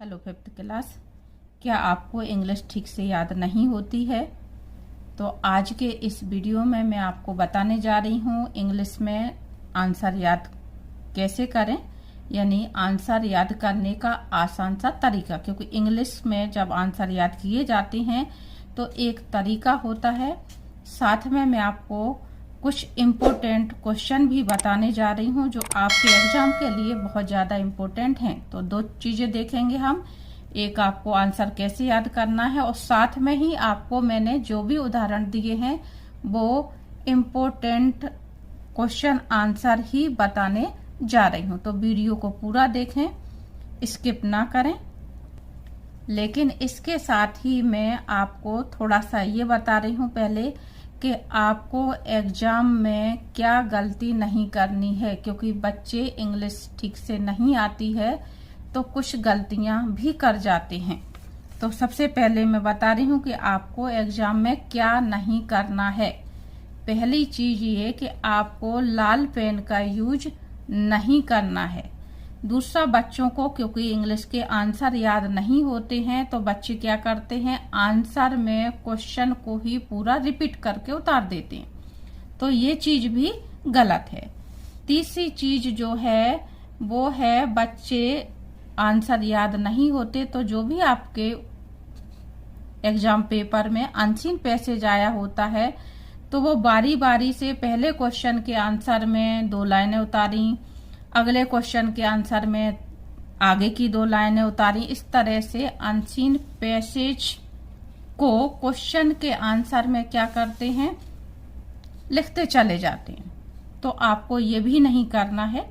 Hello fifth class. क्या आपको English ठीक से याद नहीं होती है? तो आज के इस वीडियो में मैं आपको बताने जा रही हूँ इंग्लिश में आंसर याद कैसे करें, यानी आंसर याद करने का आसान सा तरीका। क्योंकि इंग्लिश में जब आंसर याद किए जाते हैं तो एक तरीका होता है, साथ में मैं आपको कुछ इम्पोर्टेंट क्वेश्चन भी बताने जा रही हूँ जो आपके एग्जाम के लिए बहुत ज़्यादा इम्पोर्टेंट हैं। तो दो चीज़ें देखेंगे हम, एक आपको आंसर कैसे याद करना है और साथ में ही आपको मैंने जो भी उदाहरण दिए हैं वो इम्पोर्टेंट क्वेश्चन आंसर ही बताने जा रही हूँ। तो वीडियो को पूरा देखें, स्किप ना करें। लेकिन इसके साथ ही मैं आपको थोड़ा सा ये बता रही हूँ पहले कि आपको एग्जाम में क्या गलती नहीं करनी है, क्योंकि बच्चे इंग्लिश ठीक से नहीं आती है तो कुछ गलतियां भी कर जाते हैं। तो सबसे पहले मैं बता रही हूँ कि आपको एग्जाम में क्या नहीं करना है। पहली चीज ये कि आपको लाल पेन का यूज नहीं करना है। दूसरा, बच्चों को क्योंकि इंग्लिश के आंसर याद नहीं होते हैं तो बच्चे क्या करते हैं, आंसर में क्वेश्चन को ही पूरा रिपीट करके उतार देते हैं, तो ये चीज भी गलत है। तीसरी चीज जो है वो है, बच्चे आंसर याद नहीं होते तो जो भी आपके एग्जाम पेपर में अनसीन पैसेज आया होता है तो वो बारी बारी से पहले क्वेश्चन के आंसर में 2 लाइनें उतारी, अगले क्वेश्चन के आंसर में आगे की 2 लाइनें उतारी। इस तरह से अनसीन पैसेज को क्वेश्चन के आंसर में क्या करते हैं, लिखते चले जाते हैं। तो आपको ये भी नहीं करना है।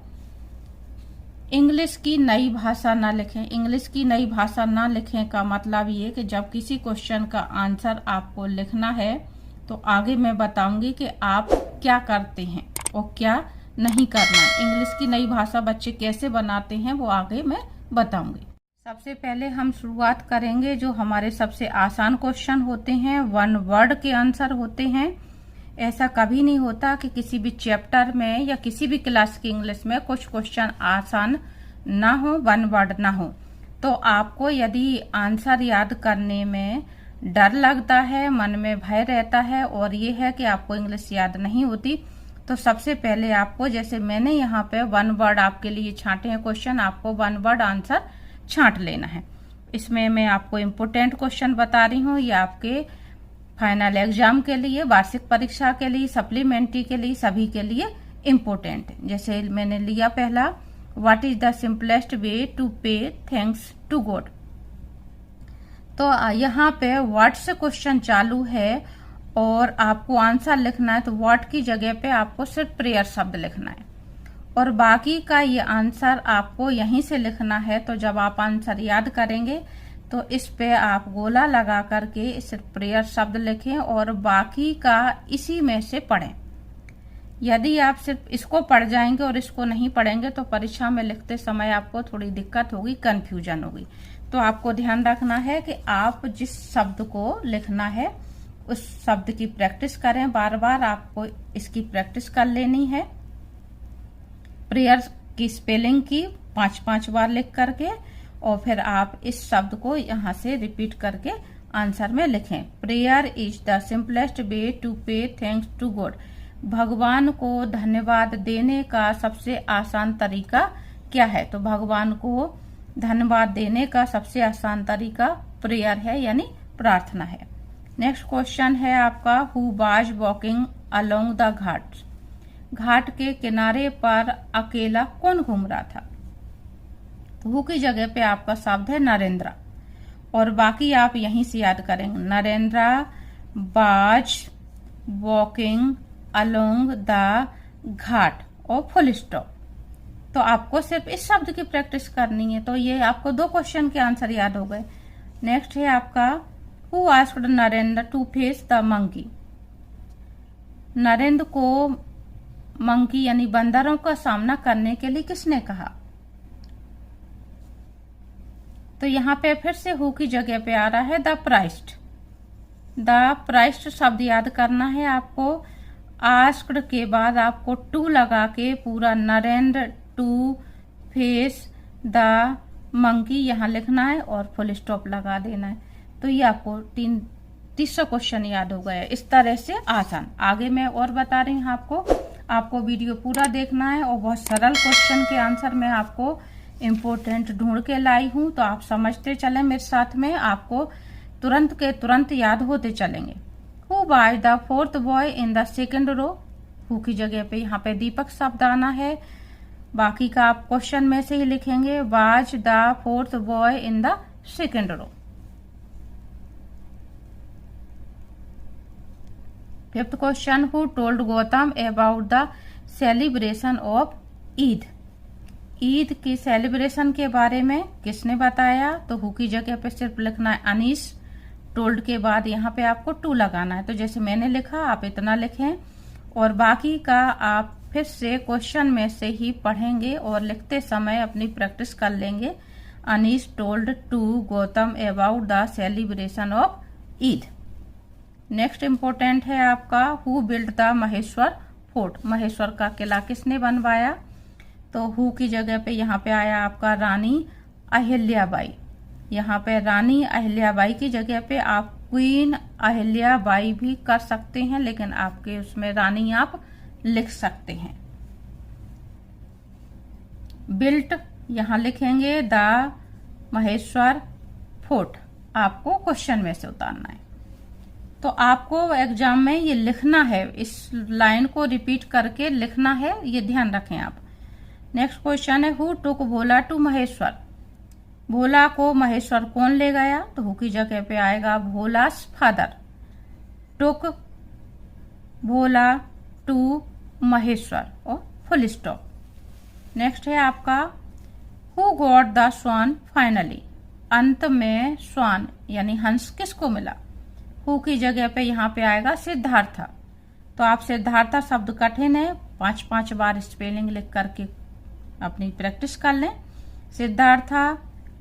इंग्लिश की नई भाषा ना लिखें। इंग्लिश की नई भाषा ना लिखें का मतलब ये कि जब किसी क्वेश्चन का आंसर आपको लिखना है तो आगे मैं बताऊंगी कि आप क्या करते हैं और क्या नहीं करना है। इंग्लिश की नई भाषा बच्चे कैसे बनाते हैं वो आगे मैं बताऊंगी। सबसे पहले हम शुरुआत करेंगे जो हमारे सबसे आसान क्वेश्चन होते हैं, 1 वर्ड के आंसर होते हैं। ऐसा कभी नहीं होता कि किसी भी चैप्टर में या किसी भी क्लास की इंग्लिश में कुछ क्वेश्चन आसान ना हो, 1 वर्ड ना हो। तो आपको यदि आंसर याद करने में डर लगता है, मन में भय रहता है और ये है कि आपको इंग्लिश याद नहीं होती, तो सबसे पहले आपको, जैसे मैंने यहाँ पे 1 वर्ड आपके लिए छांटे हैं क्वेश्चन, आपको 1 वर्ड आंसर छांट लेना है। इसमें मैं आपको इम्पोर्टेंट क्वेश्चन बता रही हूँ, ये आपके फाइनल एग्जाम के लिए, वार्षिक परीक्षा के लिए, सप्लीमेंट्री के लिए, सभी के लिए इम्पोर्टेंट है। जैसे मैंने लिया पहला, what is the simplest way to pay thanks to God. तो यहाँ पे व्हाट से क्वेश्चन चालू है और आपको आंसर लिखना है, तो व्हाट की जगह पे आपको सिर्फ प्रेयर शब्द लिखना है और बाकी का ये आंसर आपको यहीं से लिखना है। तो जब आप आंसर याद करेंगे तो इस पे आप गोला लगा करके सिर्फ प्रेयर शब्द लिखें और बाकी का इसी में से पढ़ें। यदि आप सिर्फ इसको पढ़ जाएंगे और इसको नहीं पढ़ेंगे तो परीक्षा में लिखते समय आपको थोड़ी दिक्कत होगी, कंफ्यूजन होगी। तो आपको ध्यान रखना है कि आप जिस शब्द को लिखना है उस शब्द की प्रैक्टिस करें, बार बार आपको इसकी प्रैक्टिस कर लेनी है। प्रेयर की स्पेलिंग की 5-5 बार लिख करके और फिर आप इस शब्द को यहाँ से रिपीट करके आंसर में लिखें। Prayer is the simplest way to pay thanks to God. भगवान को धन्यवाद देने का सबसे आसान तरीका क्या है? तो भगवान को धन्यवाद देने का सबसे आसान तरीका प्रेयर है, यानी प्रार्थना है। नेक्स्ट क्वेश्चन है आपका, who was walking along the ghat. घाट के किनारे पर अकेला कौन घूम रहा था? तो हु की जगह पे आपका शब्द है नरेंद्र और बाकी आप यहीं से याद करेंगे। Narendra was walking along the ghat और फुल स्टॉप। तो आपको सिर्फ इस शब्द की प्रैक्टिस करनी है। तो ये आपको 2 क्वेश्चन के आंसर याद हो गए। नेक्स्ट है आपका, Who asked Narendra to face the monkey? Narendra को मंकी यानी बंदरों का सामना करने के लिए किसने कहा? तो यहाँ पे फिर से हु की जगह पे आ रहा है द प्राइस्ट। द प्राइस्ट शब्द याद करना है आपको। आस्क्ड के बाद आपको टू लगा के पूरा Narendra to face the monkey यहाँ लिखना है और फुल स्टॉप लगा देना है। तो ये आपको तीसरा क्वेश्चन याद हो गया। इस तरह से आसान। आगे मैं और बता रही हूँ आपको वीडियो पूरा देखना है और बहुत सरल क्वेश्चन के आंसर मैं आपको इम्पोर्टेंट ढूंढ के लाई हूँ, तो आप समझते चलें मेरे साथ में, आपको तुरंत के तुरंत याद होते चलेंगे। Who by the fourth boy in the second row. Who की जगह पे यहाँ पे दीपक शब्द आना है, बाकी का आप क्वेश्चन में से ही लिखेंगे। Was the fourth boy in the second row. Fifth question, who told Gautam about the celebration of Eid. Eid की सेलिब्रेशन के बारे में किसने बताया? तो हु की जगह पे सिर्फ लिखना है अनीस। टोल्ड के बाद यहाँ पे आपको टू लगाना है, तो जैसे मैंने लिखा आप इतना लिखें और बाकी का आप फिर से क्वेश्चन में से ही पढ़ेंगे और लिखते समय अपनी प्रैक्टिस कर लेंगे। Anees told to Gautam about the celebration of Eid. Next important है आपका, who build the Maheshwar fort. Maheshwar का किला किसने बनवाया? तो हु की जगह पे यहाँ पे आया आपका रानी अहिल्याबाई। यहाँ पे रानी अहिल्याबाई की जगह पे आप क्वीन अहिल्याबाई भी कर सकते हैं, लेकिन आपके उसमें रानी आप लिख सकते हैं। बिल्ट यहाँ लिखेंगे द महेश्वर फोर्ट, आपको क्वेश्चन में से उतारना है। तो आपको एग्जाम में ये लिखना है, इस लाइन को रिपीट करके लिखना है, ये ध्यान रखें आप। नेक्स्ट क्वेश्चन है, who took Bhola to Maheshwar. Bhola को महेश्वर कौन ले गया? तो हु की जगह पे आएगा Bhola's father. Took Bhola to Maheshwar और फुल स्टॉप। नेक्स्ट है आपका, who got the swan finally. अंत में स्वान यानी हंस किसको मिला? हु की जगह पे यहाँ पे आएगा सिद्धार्थ। तो आप सिद्धार्थ शब्द कठिन है, 5-5 बार स्पेलिंग लिख करके अपनी प्रैक्टिस कर लें। Siddharth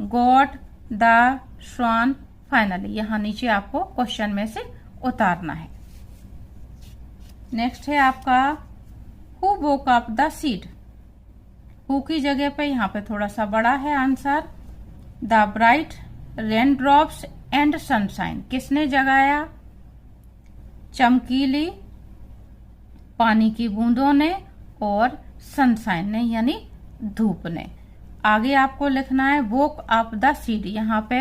got the swan finally, यहाँ नीचे आपको क्वेश्चन में से उतारना है। नेक्स्ट है आपका, who woke up the seed. Who की जगह पे यहाँ पे थोड़ा सा बड़ा है answer. The bright rain drops and sunshine, किसने जगाया? चमकीली पानी की बूंदों ने और सनशाइन ने यानी धूप ने। आगे आपको लिखना है वोक अप द सीड। यहाँ पे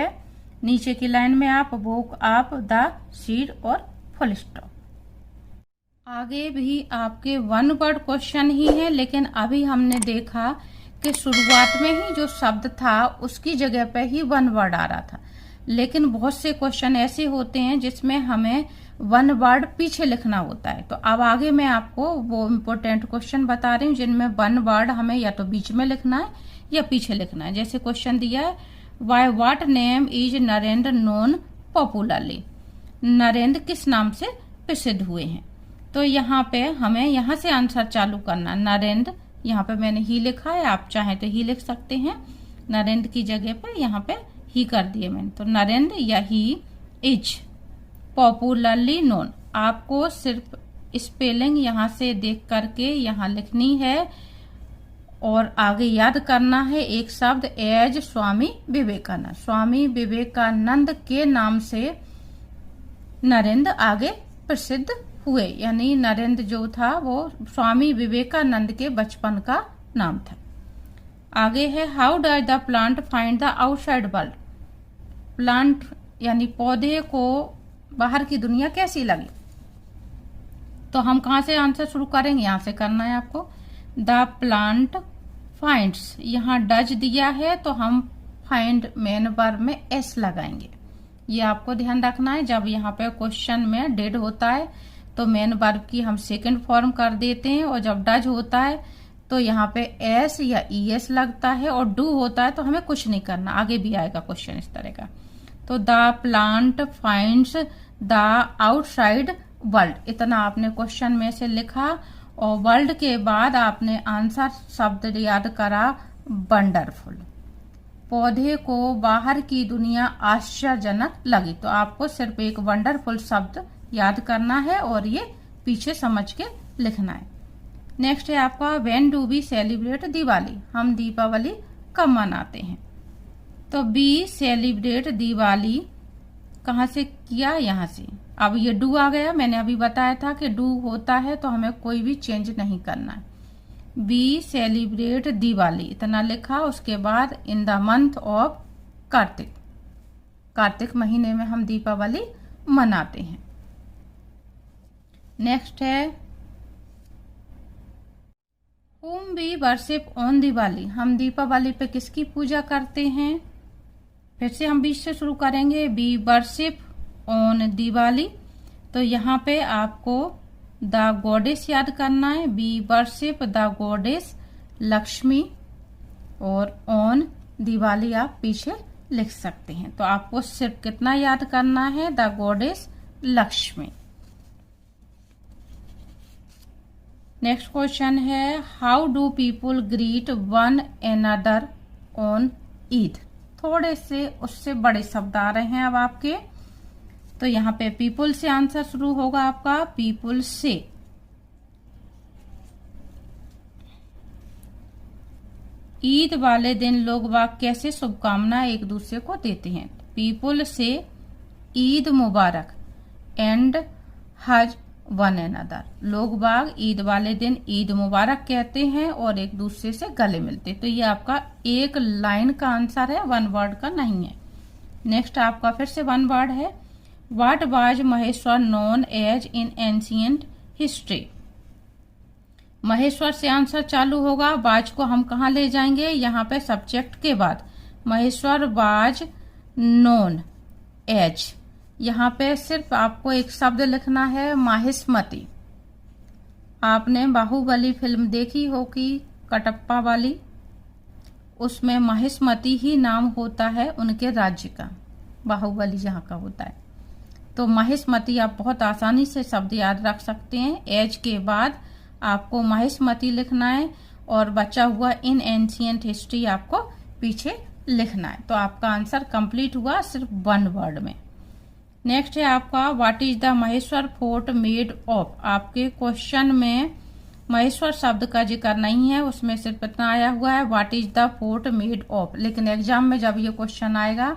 नीचे की लाइन में आप वोक अप द सीड और फुल स्टॉप। आगे भी आपके वन वर्ड क्वेश्चन ही है, लेकिन अभी हमने देखा कि शुरुआत में ही जो शब्द था उसकी जगह पे ही वन वर्ड आ रहा था, लेकिन बहुत से क्वेश्चन ऐसे होते हैं जिसमें हमें वन वर्ड पीछे लिखना होता है। तो अब आगे मैं आपको वो इम्पोर्टेंट क्वेश्चन बता रही हूँ जिनमें वन वर्ड हमें या तो बीच में लिखना है या पीछे लिखना है। जैसे क्वेश्चन दिया है, by what name is Narendra known popularly. Narendra किस नाम से प्रसिद्ध हुए हैं? तो यहाँ पे हमें यहाँ से आंसर चालू करना। नरेंद्र, यहाँ पे मैंने ही लिखा है, आप चाहें तो ही लिख सकते हैं। नरेंद्र की जगह पे यहाँ पे ही कर दिए मैंने, तो नरेंद्र या ही इज पॉपुलरली नोन। आपको सिर्फ स्पेलिंग यहाँ से देख करके यहाँ लिखनी है और आगे याद करना है एक शब्द, एज स्वामी विवेकानंद। स्वामी विवेकानंद के नाम से नरेंद्र आगे प्रसिद्ध हुए, यानी नरेंद्र जो था वो स्वामी विवेकानंद के बचपन का नाम था। आगे है, how does the plant find the outside world. Plant यानी पौधे को बाहर की दुनिया कैसी लगी? तो हम कहाँ से आंसर शुरू करेंगे? यहाँ से करना है आपको। द प्लांट फाइंड्स, यहाँ डज दिया है तो हम फाइंड मेन वर्ब में एस लगाएंगे। ये आपको ध्यान रखना है। जब यहाँ पे क्वेश्चन में डिड होता है तो मेन वर्ब की हम सेकंड फॉर्म कर देते हैं, और जब डज होता है तो यहाँ पे एस या ईएस लगता है, और डू होता है तो हमें कुछ नहीं करना। आगे भी आएगा क्वेश्चन इस तरह का। तो the plant finds the outside world, इतना आपने क्वेश्चन में से लिखा, और वर्ल्ड के बाद आपने आंसर शब्द याद करा वंडरफुल। पौधे को बाहर की दुनिया आश्चर्यजनक लगी, तो आपको सिर्फ एक वंडरफुल शब्द याद करना है और ये पीछे समझ के लिखना है। नेक्स्ट है आपका, when do we celebrate Diwali. हम दीपावली कब मनाते हैं? तो बी सेलिब्रेट दिवाली कहाँ से किया, यहाँ से। अब ये डू आ गया, मैंने अभी बताया था कि डू होता है तो हमें कोई भी चेंज नहीं करना है। बी सेलिब्रेट दिवाली इतना लिखा, उसके बाद in the month of Kartik, Kartik महीने में हम दीपावली मनाते हैं। नेक्स्ट है whom we worship on Diwali, हम दीपावली पे किसकी पूजा करते हैं। फिर से हम बीच से शुरू करेंगे, बी वर्शिप ऑन दिवाली, तो यहाँ पे आपको द गॉडेस याद करना है, be worship the goddess Lakshmi, और ऑन दिवाली आप पीछे लिख सकते हैं। तो आपको सिर्फ कितना याद करना है, the goddess Lakshmi. Next question है how do people greet one another on Eid. थोड़े से उससे बड़े शब्द आ रहे हैं अब आपके, तो यहाँ पे पीपुल से आंसर शुरू होगा आपका, पीपुल से। ईद वाले दिन लोग बाग कैसे शुभकामनाएं एक दूसरे को देते हैं। पीपुल से ईद मुबारक एंड हज वन एनदर, लोग बाग ईद वाले दिन ईद मुबारक कहते हैं और एक दूसरे से गले मिलते। तो ये आपका एक लाइन का आंसर है, वन वर्ड का नहीं है। नेक्स्ट आपका फिर से वन वर्ड है, what was Maheshwar known as in ancient history. Maheshwar से आंसर चालू होगा, वाज को हम कहाँ ले जाएंगे, यहाँ पे सब्जेक्ट के बाद। महेश्वर वाज नोन एज, यहाँ पे सिर्फ आपको एक शब्द लिखना है, माहिष्मती। आपने बाहुबली फिल्म देखी होगी, कटप्पा वाली, उसमें माहिष्मती ही नाम होता है उनके राज्य का, बाहुबली जहाँ का होता है। तो माहिष्मती आप बहुत आसानी से शब्द याद रख सकते हैं। एज के बाद आपको माहिष्मती लिखना है और बचा हुआ इन एंशिएंट हिस्ट्री आपको पीछे लिखना है। तो आपका आंसर कंप्लीट हुआ सिर्फ वन वर्ड में। नेक्स्ट है आपका what is the Maheshwar fort made of. आपके क्वेश्चन में महेश्वर शब्द का जिक्र नहीं है, उसमें सिर्फ इतना आया हुआ है what is the fort made of. लेकिन एग्जाम में जब ये क्वेश्चन आएगा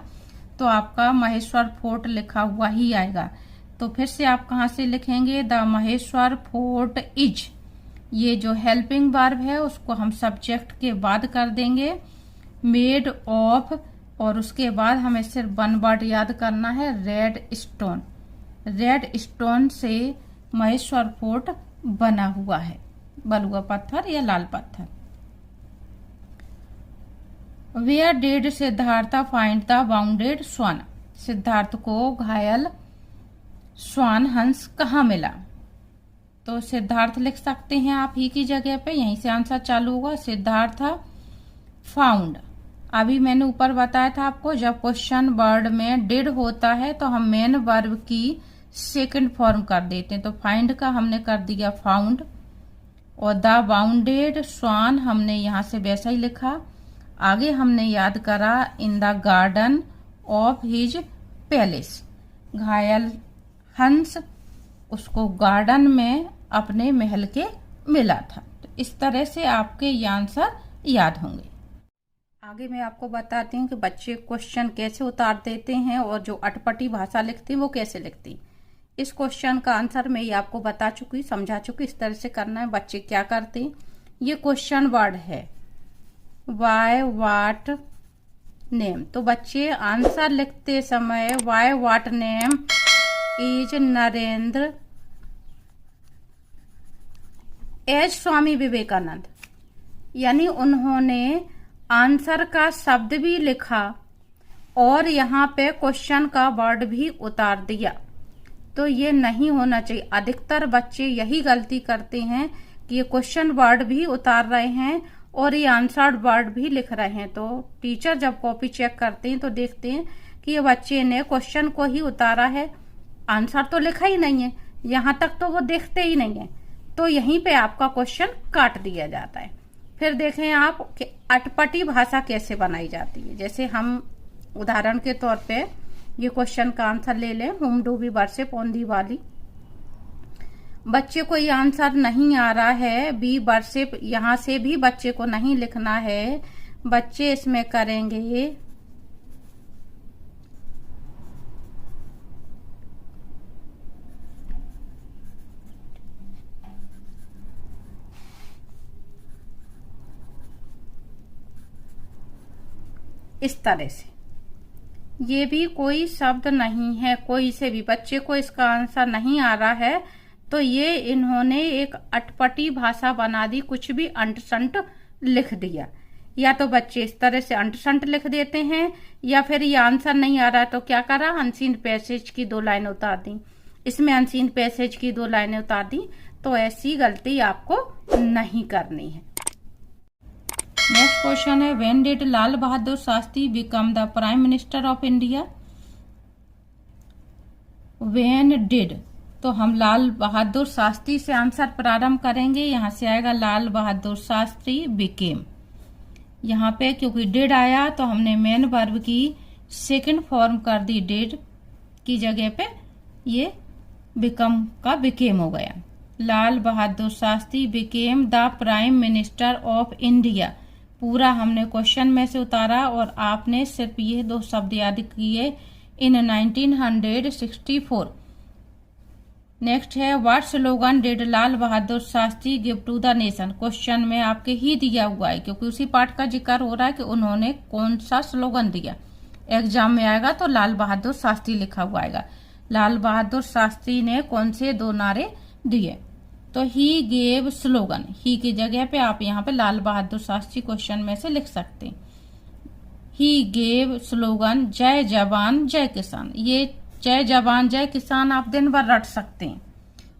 तो आपका महेश्वर फोर्ट लिखा हुआ ही आएगा। तो फिर से आप कहाँ से लिखेंगे, द महेश्वर फोर्ट इज, ये जो हेल्पिंग वर्ब है उसको हम सब्जेक्ट के बाद कर देंगे, मेड ऑफ, और उसके बाद हमें सिर्फ वन वर्ड याद करना है, रेड स्टोन। रेड स्टोन से महेश्वर फोर्ट बना हुआ है, बलुआ पत्थर या लाल पत्थर। Where did Siddharth find the wounded swan. Siddharth को घायल स्वान हंस कहाँ मिला। तो सिद्धार्थ लिख सकते हैं आप ही की जगह पे, यहीं से आंसर चालू होगा, सिद्धार्थ फाउंड। अभी मैंने ऊपर बताया था आपको, जब क्वेश्चन वर्ड में डिड होता है तो हम मेन वर्ब की सेकंड फॉर्म कर देते हैं। तो फाइंड का हमने कर दिया फाउंड, और द बाउंडेड स्वान हमने यहां से वैसा ही लिखा। आगे हमने याद करा in the garden of his palace, घायल हंस उसको गार्डन में अपने महल के मिला था। तो इस तरह से आपके ये आंसर याद होंगे। आगे मैं आपको बताती हूँ कि बच्चे क्वेश्चन कैसे उतार देते हैं और जो अटपटी भाषा लिखते हैं वो कैसे लिखती। इस क्वेश्चन का आंसर मैं ये आपको बता चुकी, समझा चुकी, इस तरह से करना है। बच्चे क्या करते हैं, ये क्वेश्चन वर्ड है वाई वाट नेम, तो बच्चे आंसर लिखते समय why what name is Narendra as Swami Vivekananda, यानी उन्होंने आंसर का शब्द भी लिखा और यहाँ पे क्वेश्चन का वर्ड भी उतार दिया। तो ये नहीं होना चाहिए। अधिकतर बच्चे यही गलती करते हैं कि ये क्वेश्चन वर्ड भी उतार रहे हैं और ये आंसर्ड वर्ड भी लिख रहे हैं। तो टीचर जब कॉपी चेक करते हैं तो देखते हैं कि ये बच्चे ने क्वेश्चन को ही उतारा है, आंसर तो लिखा ही नहीं है, यहाँ तक तो वो देखते ही नहीं है। तो यहीं पे आपका क्वेश्चन काट दिया जाता है। फिर देखें आप कि अटपटी भाषा कैसे बनाई जाती है। जैसे हम उदाहरण के तौर पे ये क्वेश्चन का आंसर ले लें, whom do we worship on Diwali. बच्चे को ये आंसर नहीं आ रहा है, बी वर्शिप यहाँ से भी बच्चे को नहीं लिखना है। बच्चे इसमें करेंगे इस तरह से। ये भी कोई शब्द नहीं है, कोई से भी बच्चे को इसका आंसर नहीं आ रहा है तो ये इन्होंने एक अटपटी भाषा बना दी, कुछ भी अंट-संट लिख दिया। या तो बच्चे इस तरह से अंट-संट लिख देते हैं, या फिर ये आंसर नहीं आ रहा तो क्या करा, अनसीन पैसेज की 2 लाइनें उतार दी। इसमें अनसीन पैसेज की 2 लाइनें उतार दी, तो ऐसी गलती आपको नहीं करनी है। नेक्स्ट क्वेश्चन है, when did Lal Bahadur Shastri become the prime minister of India. When did, तो हम लाल बहादुर शास्त्री से आंसर प्रारंभ करेंगे। यहां से आएगा लाल बहादुर शास्त्री बिकेम। यहाँ पे क्योंकि डिड आया तो हमने मेन वर्ब की सेकंड फॉर्म कर दी, डिड की जगह पे ये बिकम का बिकेम हो गया। Lal Bahadur Shastri became the prime minister of India, पूरा हमने क्वेश्चन में से उतारा और आपने सिर्फ ये 2 शब्द याद किए, इन 1964। नेक्स्ट है, what slogan did Lal Bahadur Shastri give to the nation. Question में आपके ही दिया हुआ है क्योंकि उसी पार्ट का जिक्र हो रहा है कि उन्होंने कौन सा स्लोगन दिया। एग्जाम में आएगा तो लाल बहादुर शास्त्री लिखा हुआ आएगा। लाल बहादुर शास्त्री ने कौन से 2 नारे दिए, तो ही गेव स्लोगन, ही की जगह पे आप यहाँ पे लाल बहादुर शास्त्री क्वेश्चन में से लिख सकते हैं। ही गेव स्लोगन जय जवान जय किसान। ये जय जवान जय किसान आप दिन भर रट सकते हैं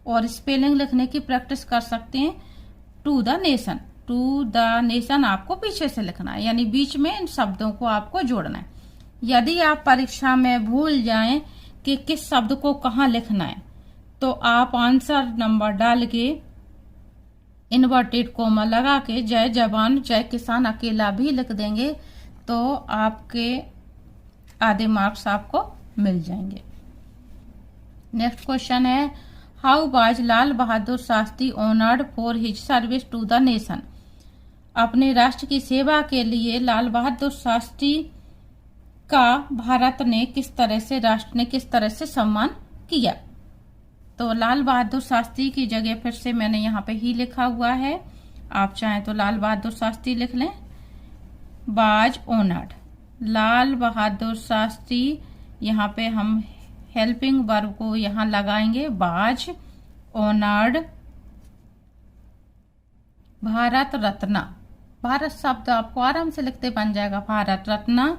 और स्पेलिंग लिखने की प्रैक्टिस कर सकते हैं। To the nation, to the nation आपको पीछे से लिखना है, यानी बीच में इन शब्दों को आपको जोड़ना है। यदि आप परीक्षा में भूल जाएं कि किस शब्द को कहाँ लिखना है तो आप आंसर नंबर डाल के इन्वर्टेड कोमा लगा के जय जवान जय किसान अकेला भी लिख देंगे तो आपके आधे मार्क्स आपको मिल जाएंगे। नेक्स्ट क्वेश्चन है, how was Lal Bahadur Shastri honoured for his service to the nation. अपने राष्ट्र की सेवा के लिए लाल बहादुर शास्त्री का भारत ने किस तरह से, राष्ट्र ने किस तरह से सम्मान किया। तो लाल बहादुर शास्त्री की जगह फिर से मैंने यहाँ पे ही लिखा हुआ है, आप चाहें तो लाल बहादुर शास्त्री लिख लें। बाज ऑनर्ड, लाल बहादुर शास्त्री, यहाँ पे हम हेल्पिंग वर्ब को यहाँ लगाएंगे, बाज ऑनर्ड भारत रत्ना। भारत शब्द आपको आराम से लिखते बन जाएगा, Bharat Ratna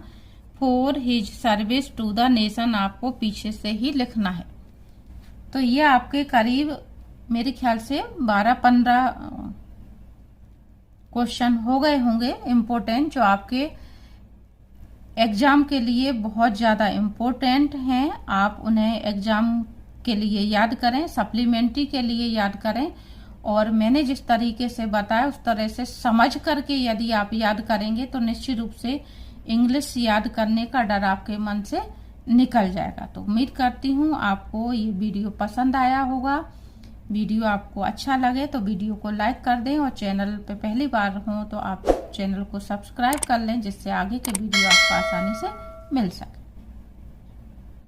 for his service to the nation आपको पीछे से ही लिखना है। तो ये आपके करीब मेरे ख्याल से 12-15 क्वेश्चन हो गए होंगे इम्पोर्टेंट, जो आपके एग्जाम के लिए बहुत ज्यादा इम्पोर्टेंट हैं। आप उन्हें एग्जाम के लिए याद करें, सप्लीमेंट्री के लिए याद करें, और मैंने जिस तरीके से बताया उस तरह से समझ करके यदि आप याद करेंगे तो निश्चित रूप से इंग्लिश याद करने का डर आपके मन से निकल जाएगा। तो उम्मीद करती हूँ आपको ये वीडियो पसंद आया होगा। वीडियो आपको अच्छा लगे तो वीडियो को लाइक कर दें, और चैनल पे पहली बार हो तो आप चैनल को सब्सक्राइब कर लें, जिससे आगे के वीडियो आपको आसानी से मिल सके।